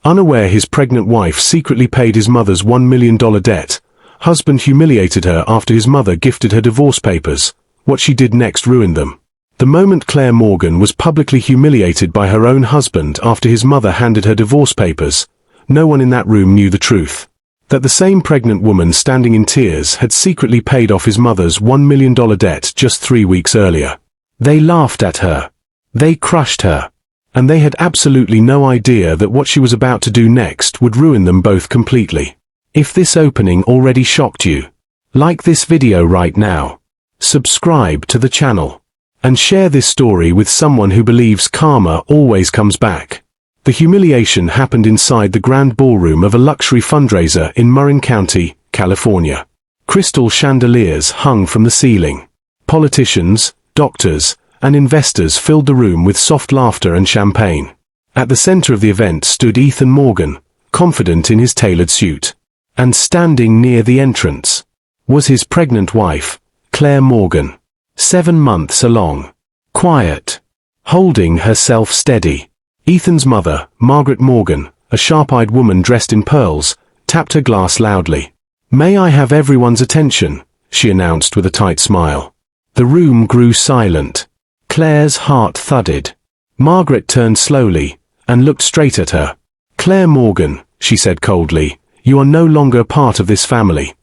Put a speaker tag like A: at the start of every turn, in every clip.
A: Unaware his pregnant wife secretly paid his mother's $1 million debt, husband humiliated her after his mother gifted her divorce papers. What she did next ruined them. The moment Claire Morgan was publicly humiliated by her own husband after his mother handed her divorce papers, no one in that room knew the truth. That the same pregnant woman standing in tears had secretly paid off his mother's $1 million debt just 3 weeks earlier. They laughed at her. They crushed her. And they had absolutely no idea that what she was about to do next would ruin them both completely. If this opening already shocked you, like this video right now, subscribe to the channel, and share this story with someone who believes karma always comes back. The humiliation happened inside the grand ballroom of a luxury fundraiser in Marin County, California. Crystal chandeliers hung from the ceiling. Politicians, doctors, and investors filled the room with soft laughter and champagne. At the center of the event stood Ethan Morgan, confident in his tailored suit. And standing near the entrance was his pregnant wife, Claire Morgan, 7 months along, quiet, holding herself steady. Ethan's mother, Margaret Morgan, a sharp-eyed woman dressed in pearls, tapped her glass loudly. "May I have everyone's attention?" she announced with a tight smile. The room grew silent. Claire's heart thudded. Margaret turned slowly and looked straight at her. "Claire Morgan," she said coldly, "you are no longer part of this family."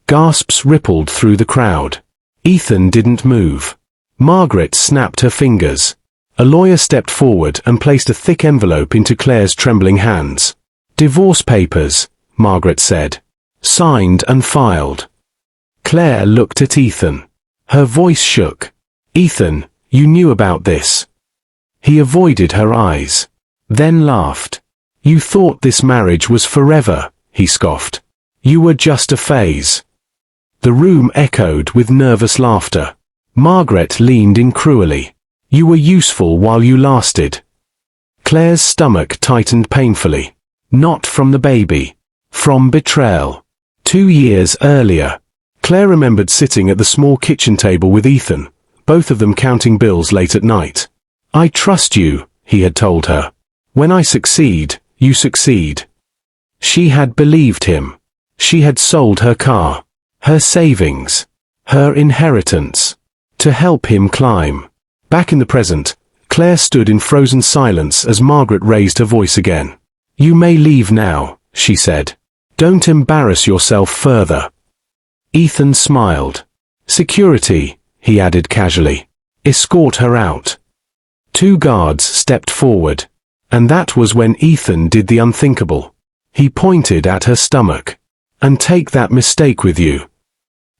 A: Gasps rippled through the crowd. Ethan didn't move. Margaret snapped her fingers. A lawyer stepped forward and placed a thick envelope into Claire's trembling hands. "Divorce papers," Margaret said. "Signed and filed." Claire looked at Ethan. Her voice shook. "Ethan, you knew about this." He avoided her eyes, then laughed. "You thought this marriage was forever," he scoffed. "You were just a phase." The room echoed with nervous laughter. Margaret leaned in cruelly. "You were useful while you lasted." Claire's stomach tightened painfully. Not from the baby. From betrayal. 2 years earlier, Claire remembered sitting at the small kitchen table with Ethan, both of them counting bills late at night. "I trust you," he had told her. "When I succeed, you succeed." She had believed him. She had sold her car, her savings, her inheritance, to help him climb. Back in the present, Claire stood in frozen silence as Margaret raised her voice again. "You may leave now," she said. "Don't embarrass yourself further." Ethan smiled. "Security," he added casually. "Escort her out." 2 guards stepped forward. And that was when Ethan did the unthinkable. He pointed at her stomach. "And take that mistake with you."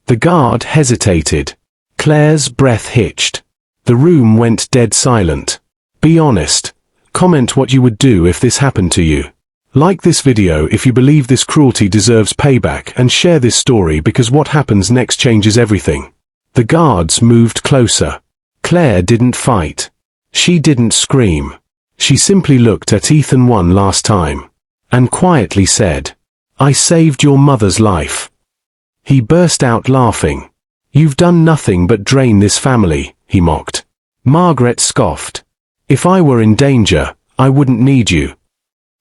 A: The guard hesitated. Claire's breath hitched. The room went dead silent. "Be honest. Comment what you would do if this happened to you. Like this video if you believe this cruelty deserves payback, and share this story because what happens next changes everything." The guards moved closer. Claire didn't fight. She didn't scream. She simply looked at Ethan one last time, and quietly said, "I saved your mother's life." He burst out laughing. "You've done nothing but drain this family," he mocked. Margaret scoffed. "If I were in danger, I wouldn't need you."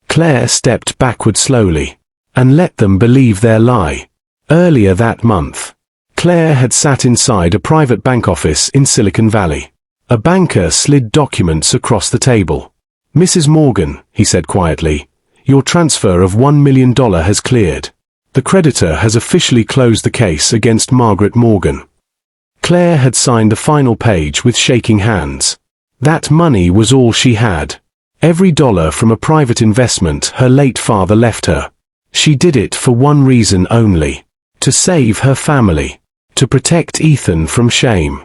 A: Claire stepped backward slowly, and let them believe their lie. Earlier that month, Claire had sat inside a private bank office in Silicon Valley. A banker slid documents across the table. "Mrs. Morgan," he said quietly, "your transfer of $1 million has cleared. The creditor has officially closed the case against Margaret Morgan." Claire had signed the final page with shaking hands. That money was all she had. Every dollar from a private investment her late father left her. She did it for one reason only: to save her family, to protect Ethan from shame,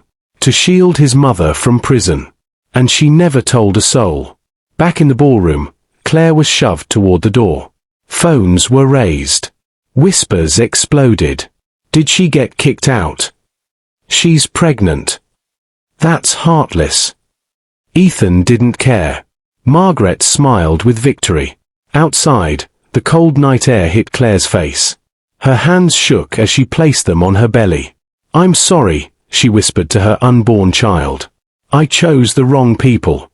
A: to shield his mother from prison. And she never told a soul. Back in the ballroom, Claire was shoved toward the door. Phones were raised. Whispers exploded. Did she get kicked out? She's pregnant. That's heartless. Ethan didn't care. Margaret smiled with victory. Outside, the cold night air hit Claire's face. Her hands shook as she placed them on her belly. I'm sorry, she whispered to her unborn child. I chose the wrong people.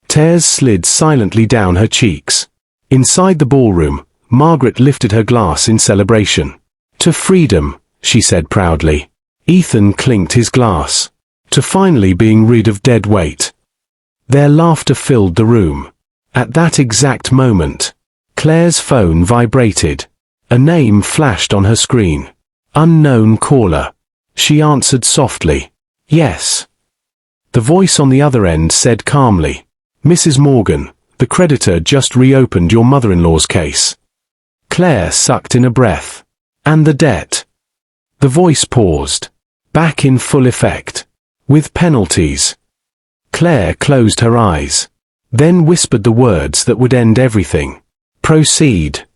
A: Tears slid silently down her cheeks. Inside the ballroom, Margaret lifted her glass in celebration. To freedom, she said proudly. Ethan clinked his glass. To finally being rid of dead weight. Their laughter filled the room. At that exact moment, Claire's phone vibrated. A name flashed on her screen. Unknown caller. She answered softly. Yes. The voice on the other end said calmly, Mrs. Morgan, the creditor just reopened your mother-in-law's case. Claire sucked in a breath. And the debt? The voice paused. Back in full effect. With penalties. Claire closed her eyes. Then whispered the words that would end everything. Proceed.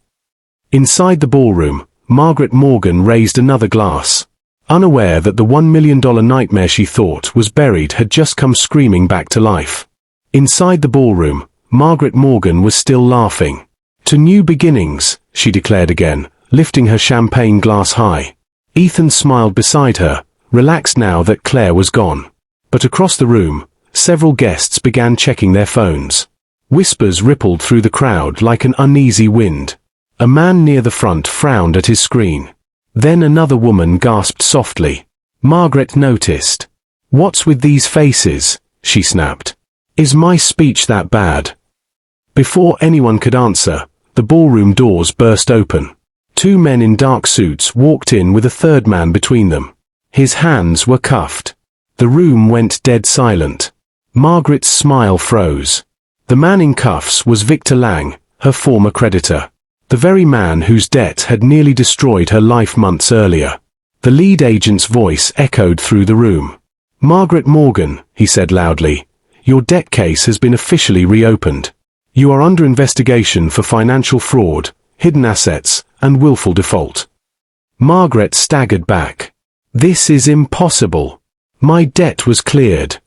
A: Inside the ballroom, Margaret Morgan raised another glass. Unaware that the $1 million nightmare she thought was buried had just come screaming back to life. Inside the ballroom, Margaret Morgan was still laughing. To new beginnings, she declared again, lifting her champagne glass high. Ethan smiled beside her, relaxed now that Claire was gone. But across the room, several guests began checking their phones. Whispers rippled through the crowd like an uneasy wind. A man near the front frowned at his screen. Then another woman gasped softly. Margaret noticed. What's with these faces? She snapped. Is my speech that bad? Before anyone could answer, the ballroom doors burst open. Two men in dark suits walked in with a third man between them. His hands were cuffed. The room went dead silent. Margaret's smile froze. The man in cuffs was Victor Lang, her former creditor. The very man whose debt had nearly destroyed her life months earlier. The lead agent's voice echoed through the room. Margaret Morgan, he said loudly, your debt case has been officially reopened. You are under investigation for financial fraud, hidden assets, and willful default. Margaret staggered back. This is impossible. My debt was cleared.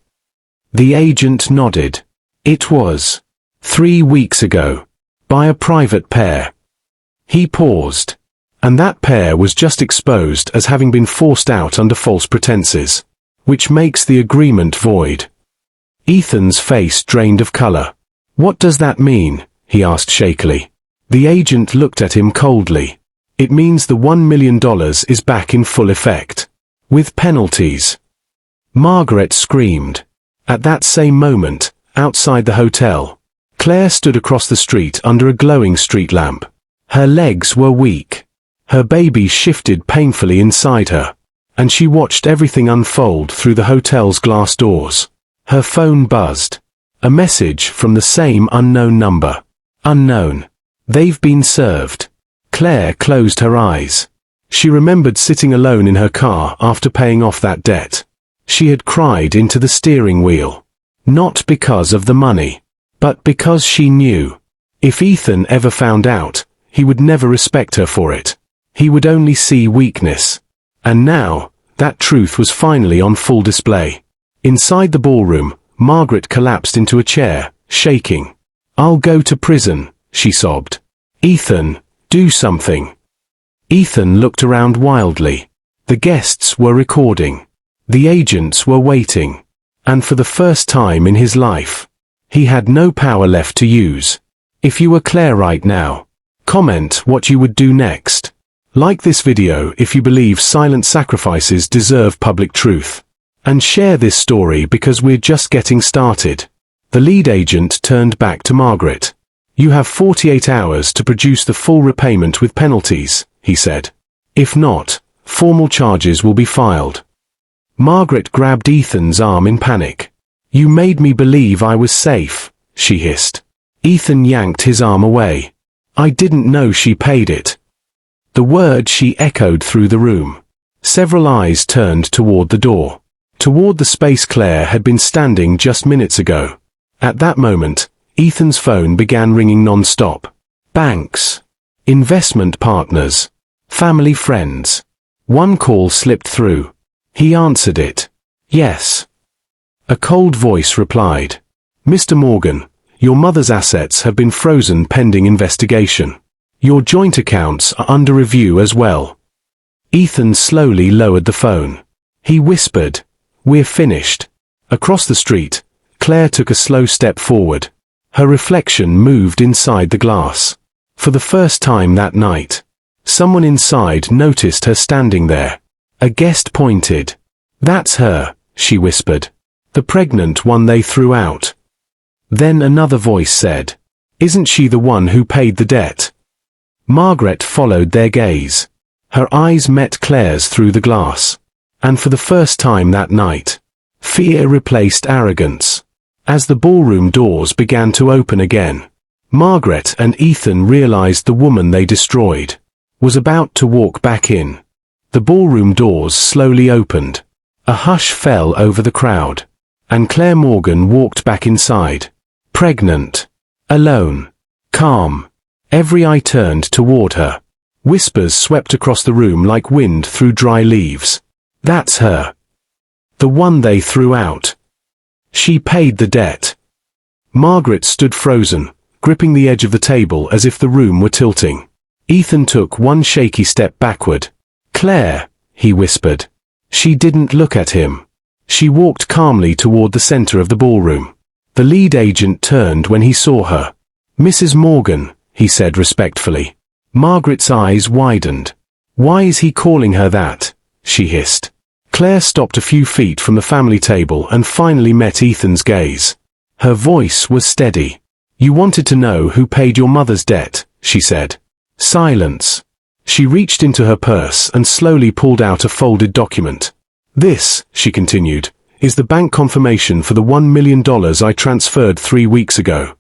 A: The agent nodded. It was 3 weeks ago. By a private pair. He paused. And that pair was just exposed as having been forced out under false pretenses. Which makes the agreement void. Ethan's face drained of color. What does that mean? He asked shakily. The agent looked at him coldly. It means the $1 million is back in full effect. With penalties. Margaret screamed. At that same moment, outside the hotel, Claire stood across the street under a glowing street lamp. Her legs were weak. Her baby shifted painfully inside her. And she watched everything unfold through the hotel's glass doors. Her phone buzzed. A message from the same unknown number. Unknown. They've been served. Claire closed her eyes. She remembered sitting alone in her car after paying off that debt. She had cried into the steering wheel. Not because of the money, but because she knew. If Ethan ever found out, he would never respect her for it. He would only see weakness. And now, that truth was finally on full display. Inside the ballroom, Margaret collapsed into a chair, shaking. I'll go to prison, she sobbed. Ethan, do something. Ethan looked around wildly. The guests were recording. The agents were waiting. And for the first time in his life, he had no power left to use. If you were Claire right now, comment what you would do next. Like this video if you believe silent sacrifices deserve public truth. And share this story because we're just getting started. The lead agent turned back to Margaret. You have 48 hours to produce the full repayment with penalties, he said. If not, formal charges will be filed. Margaret grabbed Ethan's arm in panic. You made me believe I was safe, she hissed. Ethan yanked his arm away. I didn't know she paid it. The word she echoed through the room. Several eyes turned toward the door. Toward the space Claire had been standing just minutes ago. At that moment, Ethan's phone began ringing non-stop. Banks. Investment partners. Family friends. One call slipped through. He answered it. Yes. A cold voice replied. Mr. Morgan, your mother's assets have been frozen pending investigation. Your joint accounts are under review as well. Ethan slowly lowered the phone. He whispered, We're finished. Across the street, Claire took a slow step forward. Her reflection moved inside the glass. For the first time that night, someone inside noticed her standing there. A guest pointed. "That's her," she whispered. "The pregnant one they threw out." Then another voice said, "Isn't she the one who paid the debt?" Margaret followed their gaze. Her eyes met Claire's through the glass. And for the first time that night, fear replaced arrogance. As the ballroom doors began to open again, Margaret and Ethan realized the woman they destroyed was about to walk back in. The ballroom doors slowly opened. A hush fell over the crowd, and Claire Morgan walked back inside. Pregnant, alone, calm. Every eye turned toward her. Whispers swept across the room like wind through dry leaves. "That's her. The one they threw out. She paid the debt." Margaret stood frozen, gripping the edge of the table as if the room were tilting. Ethan took one shaky step backward. "Claire," he whispered. She didn't look at him. She walked calmly toward the center of the ballroom. The lead agent turned when he saw her. "Mrs. Morgan," he said respectfully. Margaret's eyes widened. "Why is he calling her that?" she hissed. Claire stopped a few feet from the family table and finally met Ethan's gaze. Her voice was steady. "You wanted to know who paid your mother's debt," she said. Silence. She reached into her purse and slowly pulled out a folded document. "This," she continued, "is the bank confirmation for the $1 million I transferred 3 weeks ago."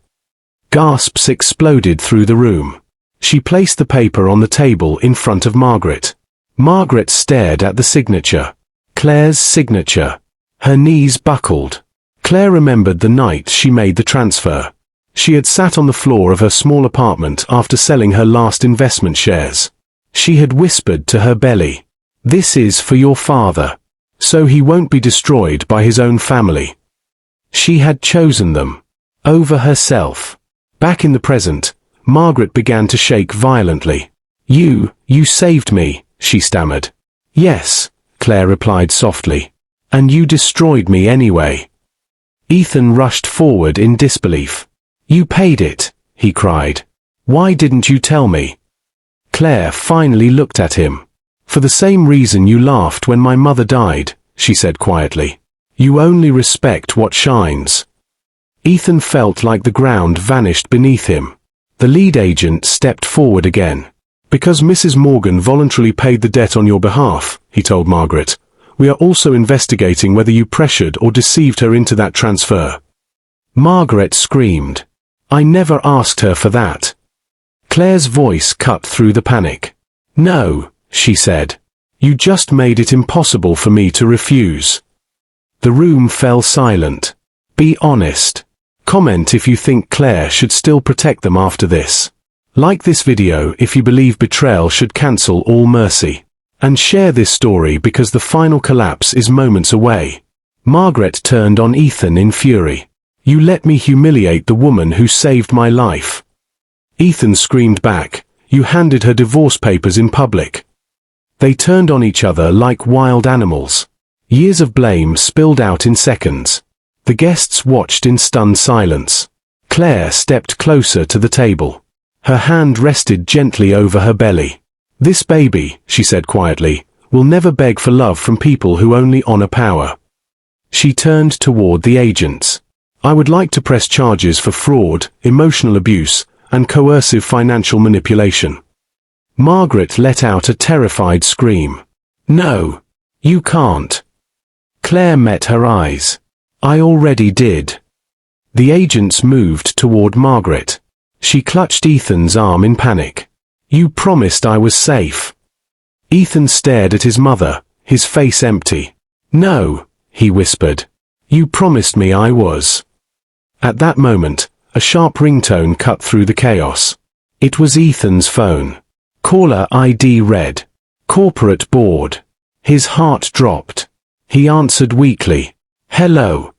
A: Gasps exploded through the room. She placed the paper on the table in front of Margaret. Margaret stared at the signature. Claire's signature. Her knees buckled. Claire remembered the night she made the transfer. She had sat on the floor of her small apartment after selling her last investment shares. She had whispered to her belly, "This is for your father, so he won't be destroyed by his own family." She had chosen them over herself. Back in the present, Margaret began to shake violently. You saved me," she stammered. "Yes," Claire replied softly. "And you destroyed me anyway." Ethan rushed forward in disbelief. "You paid it," he cried. "Why didn't you tell me?" Claire finally looked at him. "For the same reason you laughed when my mother died," she said quietly. "You only respect what shines." Ethan felt like the ground vanished beneath him. The lead agent stepped forward again. "Because Mrs. Morgan voluntarily paid the debt on your behalf," he told Margaret, "we are also investigating whether you pressured or deceived her into that transfer." Margaret screamed. "I never asked her for that." Claire's voice cut through the panic. "No," she said. "You just made it impossible for me to refuse." The room fell silent. "Be honest. Comment if you think Claire should still protect them after this. Like this video if you believe betrayal should cancel all mercy. And share this story because the final collapse is moments away." Margaret turned on Ethan in fury. "You let me humiliate the woman who saved my life." Ethan screamed back. "You handed her divorce papers in public." They turned on each other like wild animals. Years of blame spilled out in seconds. The guests watched in stunned silence. Claire stepped closer to the table. Her hand rested gently over her belly. "This baby," she said quietly, "will never beg for love from people who only honor power." She turned toward the agents. "I would like to press charges for fraud, emotional abuse, and coercive financial manipulation." Margaret let out a terrified scream. "No, you can't." Claire met her eyes. "I already did." The agents moved toward Margaret. She clutched Ethan's arm in panic. "You promised I was safe." Ethan stared at his mother, his face empty. "No," he whispered. "You promised me I was." At that moment, a sharp ringtone cut through the chaos. It was Ethan's phone. Caller ID read, "Corporate Board." His heart dropped. He answered weakly, "Hello."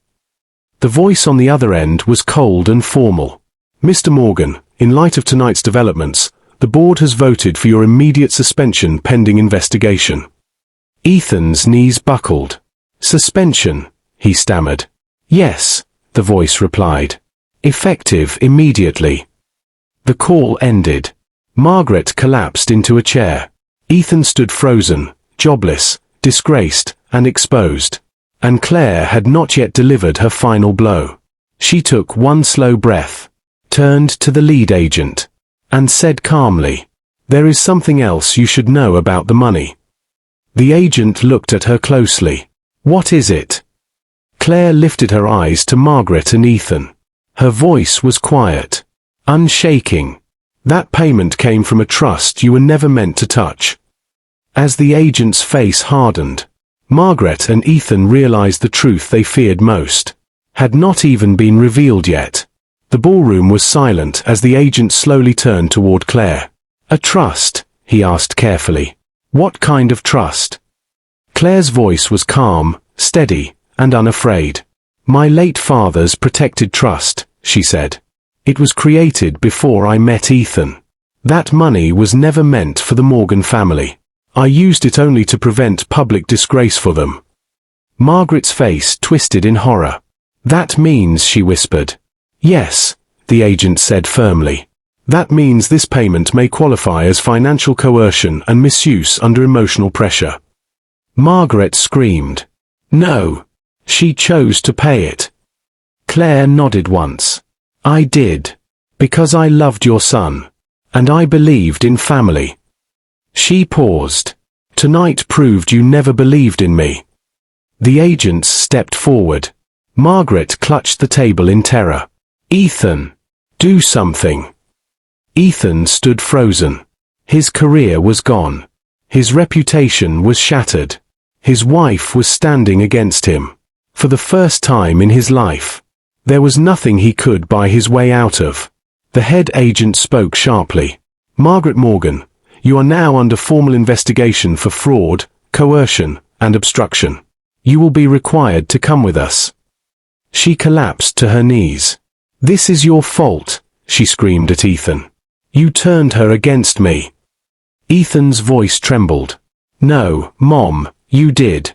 A: The voice on the other end was cold and formal. "Mr. Morgan, in light of tonight's developments, the board has voted for your immediate suspension pending investigation." Ethan's knees buckled. "Suspension," he stammered. "Yes," the voice replied. Effective immediately. The call ended. Margaret collapsed into a chair. Ethan stood frozen, jobless, disgraced, and exposed. And Claire had not yet delivered her final blow. She took one slow breath, turned to the lead agent, and said calmly, "There is something else you should know about the money." The agent looked at her closely. "What is it?" Claire lifted her eyes to Margaret and Ethan. Her voice was quiet, unshaking. "That payment came from a trust you were never meant to touch." As the agent's face hardened, Margaret and Ethan realized the truth they feared most had not even been revealed yet. The ballroom was silent as the agent slowly turned toward Claire. "A trust?" he asked carefully. "What kind of trust?" Claire's voice was calm, steady, and unafraid. "My late father's protected trust," she said. "It was created before I met Ethan. That money was never meant for the Morgan family. I used it only to prevent public disgrace for them." Margaret's face twisted in horror. "That means," she whispered. "Yes," the agent said firmly. "That means this payment may qualify as financial coercion and misuse under emotional pressure." Margaret screamed. "No. She chose to pay it." Claire nodded once. "I did. Because I loved your son. And I believed in family." She paused. "Tonight proved you never believed in me." The agents stepped forward. Margaret clutched the table in terror. "Ethan, do something." Ethan stood frozen. His career was gone. His reputation was shattered. His wife was standing against him. For the first time in his life, there was nothing he could buy his way out of. The head agent spoke sharply. "Margaret Morgan, you are now under formal investigation for fraud, coercion, and obstruction. You will be required to come with us." She collapsed to her knees. "This is your fault," she screamed at Ethan. "You turned her against me." Ethan's voice trembled. "No, Mom, you did."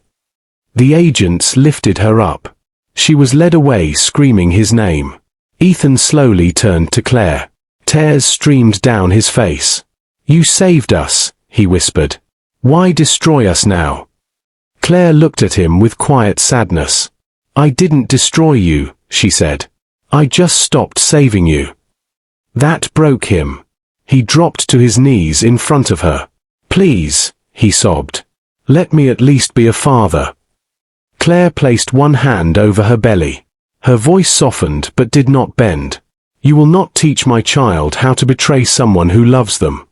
A: The agents lifted her up. She was led away screaming his name. Ethan slowly turned to Claire. Tears streamed down his face. "You saved us," he whispered. "Why destroy us now?" Claire looked at him with quiet sadness. "I didn't destroy you," she said. "I just stopped saving you." That broke him. He dropped to his knees in front of her. "Please," he sobbed. "Let me at least be a father." Claire placed one hand over her belly. Her voice softened but did not bend. "You will not teach my child how to betray someone who loves them."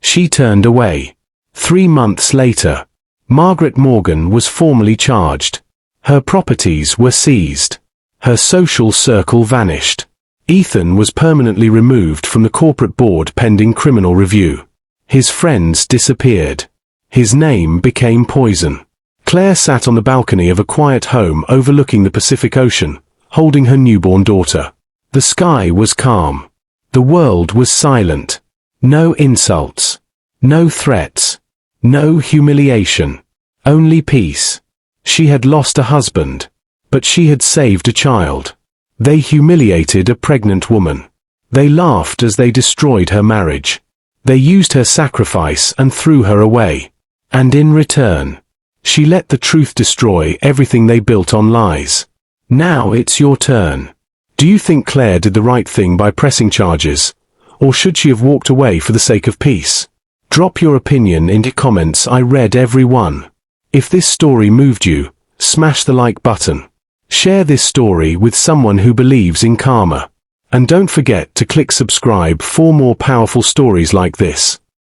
A: She turned away. 3 months later, Margaret Morgan was formally charged. Her properties were seized. Her social circle vanished. Ethan was permanently removed from the corporate board pending criminal review. His friends disappeared. His name became poison. Claire sat on the balcony of a quiet home overlooking the Pacific Ocean, holding her newborn daughter. The sky was calm. The world was silent. No insults. No threats. No humiliation. Only peace. She had lost a husband, but she had saved a child. They humiliated a pregnant woman. They laughed as they destroyed her marriage. They used her sacrifice and threw her away. And in return, she let the truth destroy everything they built on lies. Now it's your turn. Do you think Claire did the right thing by pressing charges, or should she have walked away for the sake of peace? Drop your opinion in the comments. I read every one. If this story moved you, smash the like button. Share this story with someone who believes in karma. And don't forget to click subscribe for more powerful stories like this.